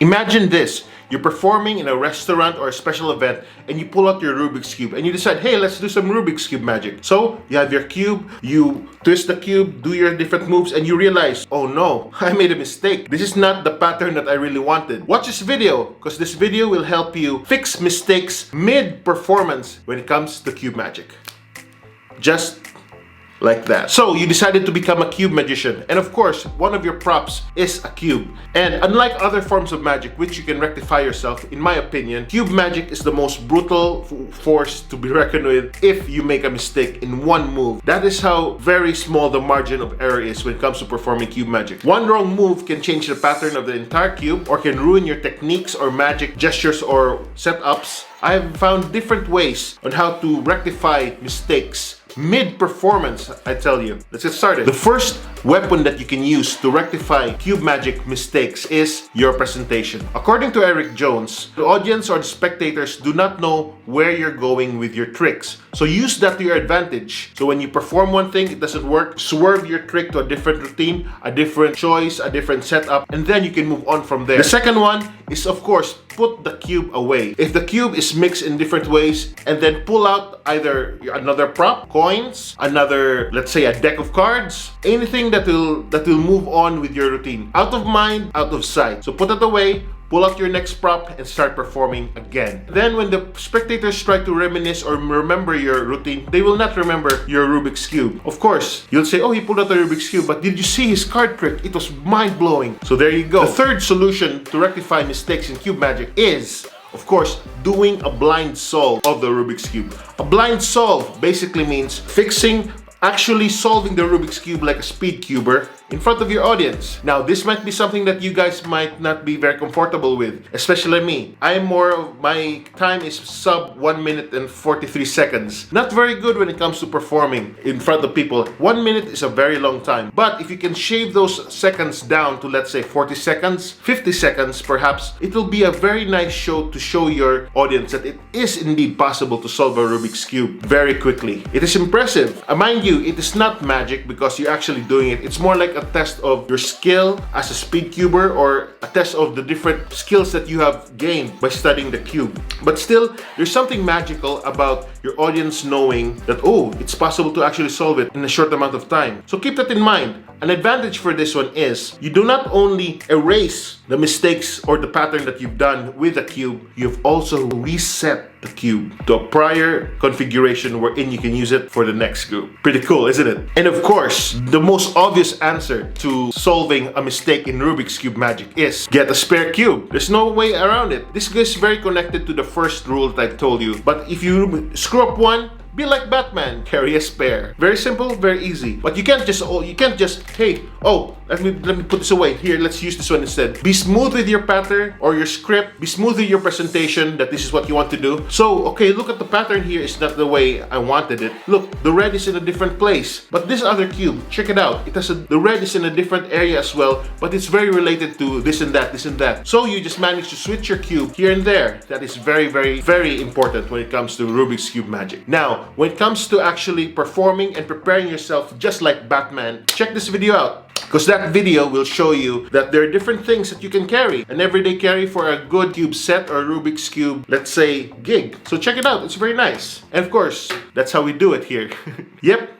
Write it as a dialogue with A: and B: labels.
A: Imagine this. You're performing in a restaurant or a special event and you pull out your Rubik's Cube and you decide, hey, let's do some Rubik's Cube magic. So you have your cube, you twist the cube, do your different moves, and you realize, oh no, I made a mistake. This is not the pattern that I really wanted. Watch this video, because this video will help you fix mistakes mid-performance when it comes to cube magic. Just like that. So you decided to become a cube magician, and of course one of your props is a cube. And unlike other forms of magic which you can rectify yourself, in my opinion, cube magic is the most brutal force to be reckoned with if you make a mistake in one move. That is how very small the margin of error is when it comes to performing cube magic. One wrong move can change the pattern of the entire cube or can ruin your techniques or magic gestures or setups. I have found different ways on how to rectify mistakes mid-performance, I tell you. Let's get started. The first weapon that you can use to rectify cube magic mistakes is your presentation. According to Eric Jones, the audience or the spectators do not know where you're going with your tricks. So use that to your advantage. So when you perform one thing, it doesn't work, swerve your trick to a different routine, a different choice, a different setup, and then you can move on from there. The second one is, of course, put the cube away. If the cube is mixed in different ways, and then pull out either another prop, coins, another, let's say, a deck of cards, anything that will move on with your routine. Out of mind, out of sight. So put it away, pull out your next prop, and start performing again. Then when the spectators try to reminisce or remember your routine, they will not remember your Rubik's Cube. Of course, you'll say, oh, he pulled out the Rubik's Cube, but did you see his card trick? It was mind-blowing. So there you go. The third solution to rectify mistakes in cube magic is, of course, doing a blind solve of the Rubik's Cube. A blind solve basically means actually solving the Rubik's Cube like a Speedcuber in front of your audience. Now, this might be something that you guys might not be very comfortable with, especially me. My time is sub 1 minute and 43 seconds. Not very good when it comes to performing in front of people. 1 minute is a very long time. But if you can shave those seconds down to, let's say, 40 seconds, 50 seconds perhaps, it will be a very nice show to show your audience that it is indeed possible to solve a Rubik's Cube very quickly. It is impressive. Mind you, it is not magic because you're actually doing it. It's more like a test of your skill as a Speedcuber or a test of the different skills that you have gained by studying the cube. But still, there's something magical about your audience knowing that, oh, it's possible to actually solve it in a short amount of time. So keep that in mind. An advantage for this one is you do not only erase the mistakes or the pattern that you've done with the cube, you've also reset the cube to a prior configuration wherein you can use it for the next group. Pretty cool, isn't it? And of course, the most obvious answer to solving a mistake in Rubik's Cube magic is get a spare cube. There's no way around it. This is very connected to the first rule that I've told you. But if you screw up one, be like Batman, carry a spare. Very simple, very easy. But you can't just, hey, let me put this away. Here, let's use this one instead. Be smooth with your pattern or your script. Be smooth with your presentation that this is what you want to do. So, okay, look at the pattern here. It's not the way I wanted it. Look, the red is in a different place. But this other cube, check it out. The red is in a different area as well, but it's very related to this and that, this and that. So you just manage to switch your cube here and there. That is very, very, very important when it comes to Rubik's Cube magic. Now, when it comes to actually performing and preparing yourself just like Batman, check this video out, because that video will show you that there are different things that you can carry. An everyday carry for a good cube set or Rubik's Cube, let's say, gig. So check it out, it's very nice. And of course, that's how we do it here. Yep.